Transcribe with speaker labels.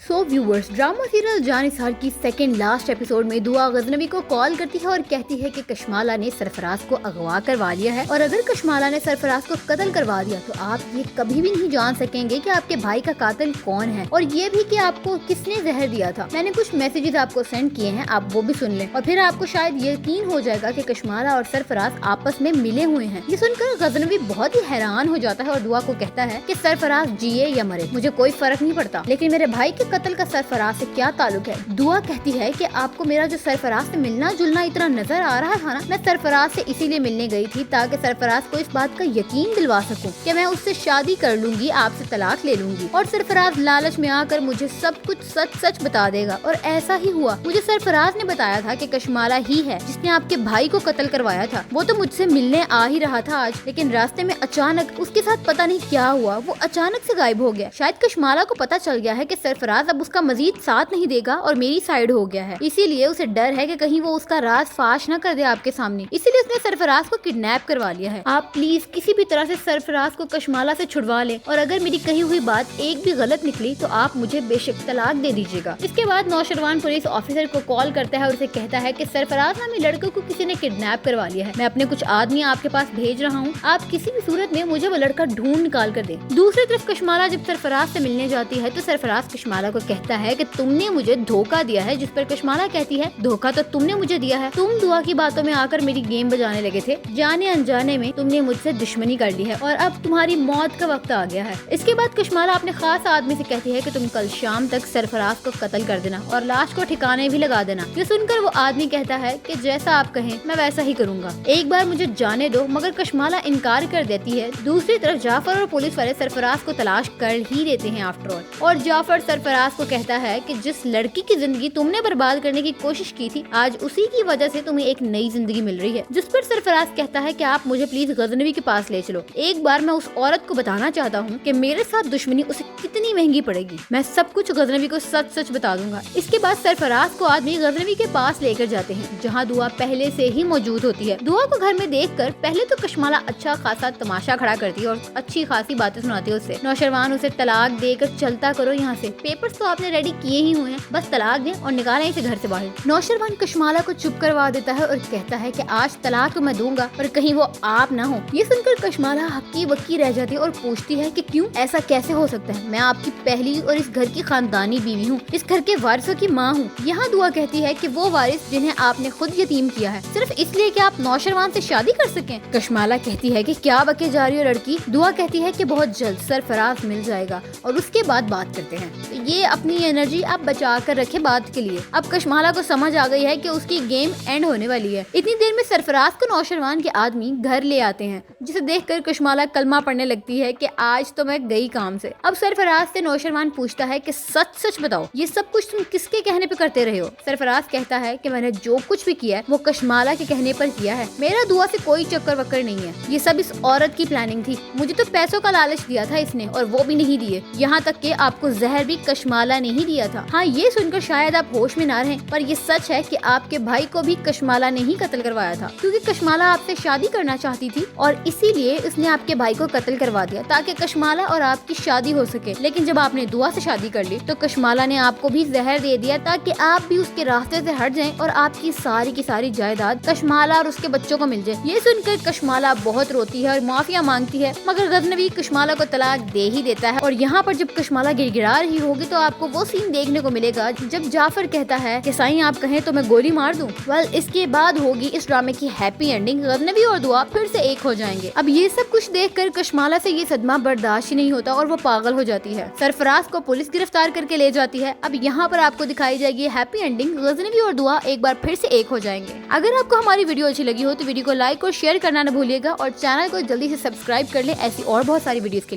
Speaker 1: So viewers, drama serial Jannisar की second last episode में दुआ गजनवी को कॉल करती है और कहती है कि कशमाला ने सरफराज को अगवा करवा लिया है और अगर कशमाला ने सरफराज को कत्ल करवा दिया तो आप ये कभी भी नहीं जान सकेंगे कि आपके भाई का कातिल कौन है और ये भी कि आपको किसने जहर दिया था। मैंने कुछ मैसेजेस आपको सेंड किए हैं, आप वो भी सुन लें और फिर आपको शायद यकीन हो जाएगा कि कशमाला और सरफराज आपस में मिले हुए हैं। ये सुनकर गजनवी बहुत ही हैरान हो जाता है और दुआ को कहता है कि सरफराज जिए या मरे मुझे कोई फर्क नहीं पड़ता, लेकिन मेरे भाई के कत्ल का सरफराज से क्या ताल्लुक है। दुआ कहती है कि आपको मेरा जो सरफराज से मिलना जुलना इतना नजर आ रहा था ना, मैं सरफराज से इसीलिए मिलने गई थी ताकि सरफराज को इस बात का यकीन दिलवा सकूं कि मैं उससे शादी कर लूंगी, आपसे तलाक ले लूंगी और सरफराज लालच में आकर मुझे सब कुछ सच सच बता देगा। और ऐसा ही हुआ। मुझे सरफराज ने बताया था कि कशमाला ही है जिसने आपके भाई को कत्ल करवाया था। वो तो मुझसे मिलने आ ही रहा था आज, लेकिन रास्ते में अचानक उसके साथ पता नहीं क्या हुआ, वो अचानक से गायब हो गया। शायद कशमाला को पता चल गया है कि सरफराज अब उसका मजीद साथ नहीं देगा और मेरी साइड हो गया है, इसीलिए उसे डर है कि कहीं वो उसका राज फाश न कर दे आपके सामने, इसीलिए उसने सरफराज को किडनैप करवा लिया है। आप प्लीज किसी भी तरह से सरफराज को कशमाला से छुड़वा लें और अगर मेरी कही हुई बात एक भी गलत निकली तो आप मुझे बेशक तलाक दे दीजिएगा। इसके बाद नौशरवान पुलिस ऑफिसर को कॉल करता है और उसे कहता है कि सरफराज नामी लड़के को किसी ने किडनैप करवा लिया है, मैं अपने कुछ आदमी आपके पास भेज रहा हूँ, आप किसी भी सूरत में मुझे वो लड़का ढूंढ निकाल कर दे। दूसरी तरफ कशमाला जब सरफराज से मिलने जाती है तो सरफराज कशमाला को कहता है कि तुमने मुझे धोखा दिया है, जिस पर कशमाला कहती है धोखा तो तुमने मुझे दिया है, तुम दुआ की बातों में आकर मेरी गेम बजाने लगे थे, जाने अनजाने में तुमने मुझसे दुश्मनी कर ली है और अब तुम्हारी मौत का वक्त आ गया है। इसके बाद कशमाला अपने खास आदमी से कहती है कि तुम कल शाम तक सरफराज को कत्ल कर देना और लाश को ठिकाने भी लगा देना। ये सुनकर वो आदमी कहता है कि जैसा आप कहें मैं वैसा ही करूंगा, एक बार मुझे जाने दो, मगर कशमाला इनकार कर देती है। दूसरी तरफ जाफर और पुलिस वाले सरफराज को तलाश कर ही देते हैं आफ्टर ऑल, और जाफर सरफराज को कहता है कि जिस लड़की की जिंदगी तुमने बर्बाद करने की कोशिश की थी आज उसी की वजह से तुम्हें एक नई जिंदगी मिल रही है। जिस पर सरफराज कहता है कि आप मुझे प्लीज गजनवी के पास ले चलो, एक बार मैं उस औरत को बताना चाहता हूँ कि मेरे साथ दुश्मनी उसे कितनी महंगी पड़ेगी, मैं सब कुछ गजनवी को सच सच बता दूंगा। इसके बाद सरफराज को आदमी गजनवी के पास लेकर जाते हैं जहाँ दुआ पहले से ही मौजूद होती है। दुआ को घर में देखकर पहले तो कशमाला अच्छा खासा तमाशा खड़ा करती है और अच्छी खासी बातें सुनाती है उससे। नौशरवान उसे तलाक देकर चलता करो यहाँ से, पेपर्स तो आपने रेडी किए ही हुए हैं, बस तलाक दें और निकालें इसे घर से बाहर। नौशरवान कशमाला को चुप करवा देता है और कहता है कि आज तलाक तो मैं दूंगा पर कहीं वो आप ना हो। ये सुनकर कशमाला हक्की बक्की रह जाती है और पूछती है कि क्यों, ऐसा कैसे हो सकता है, मैं आपकी पहली और इस घर की खानदानी बीवी हूँ, इस घर के वारिसों की माँ हूँ। यहाँ दुआ कहती है कि वो वारिस जिन्हें आपने खुद यतीम किया है सिर्फ इसलिए कि आप नौशरवान से शादी कर सकें। कशमाला कहती है कि क्या बके जा रही हो लड़की। दुआ कहती है कि बहुत जल्द सरफराज मिल जाएगा और उसके बाद बात करते हैं, तो ये अपनी एनर्जी आप बचा कर रखे बात के लिए। अब कशमाला को समझ आ गई है कि उसकी गेम एंड होने वाली है। इतनी देर में सरफराज को नौशरवान के आदमी घर ले आते हैं, जिसे देखकर कशमाला कलमा पढ़ने लगती है कि आज तो मैं गई काम से। अब सरफराज से नौशरवान पूछता है कि सच सच बताओ ये सब कुछ तुम किसके कहने पे करते रहे हो। सरफराज कहता है कि मैंने जो कुछ भी किया है वो कशमाला के कहने पर किया है, मेरा दुआ से कोई चक्कर वक्कर नहीं है, ये सब इस औरत की प्लानिंग थी, मुझे तो पैसों का लालच दिया था इसने और वो भी नहीं दिए, यहाँ तक कि आपको जहर भी कशमाला ने ही दिया था। हाँ, ये सुनकर शायद आप होश में ना रहें पर ये सच है कि आपके भाई को भी कशमाला ने ही कत्ल करवाया था, क्योंकि कशमाला आपसे शादी करना चाहती थी और इसीलिए उसने आपके भाई को कत्ल करवा दिया ताकि कशमाला और आपकी शादी हो सके। लेकिन जब आपने दुआ से शादी कर ली तो कशमाला ने आपको भी जहर दे दिया ताकि आप भी उसके रास्ते से हट जाएं और आपकी सारी की सारी जायदाद कशमाला और उसके बच्चों को मिल जाए। ये सुनकर कशमाला बहुत रोती है और माफिया मांगती है, मगर गजनवी कशमाला को तलाक दे ही देता है। और यहाँ पर जब कशमाला गिड़गिड़ा रही होगी तो आपको वो सीन देखने को मिलेगा जब जाफर कहता है कि साईं आप कहें तो मैं गोली मार दूं। वेल, इसके बाद होगी इस ड्रामे की हैप्पी एंडिंग, गजनवी और दुआ फिर से एक हो जाएंगे। अब ये सब कुछ देखकर कशमाला से ये सदमा बर्दाश्त ही नहीं होता और वो पागल हो जाती है। सरफराज को पुलिस गिरफ्तार करके ले जाती है। अब यहाँ पर आपको दिखाई जाएगी हैप्पी एंडिंग, गजनवी और दुआ एक बार फिर से एक हो जाएंगे। अगर आपको हमारी वीडियो अच्छी लगी हो तो वीडियो को लाइक और शेयर करना न भूलिएगा और चैनल को जल्दी से सब्सक्राइब कर ले ऐसी और बहुत सारी वीडियोस के लिए।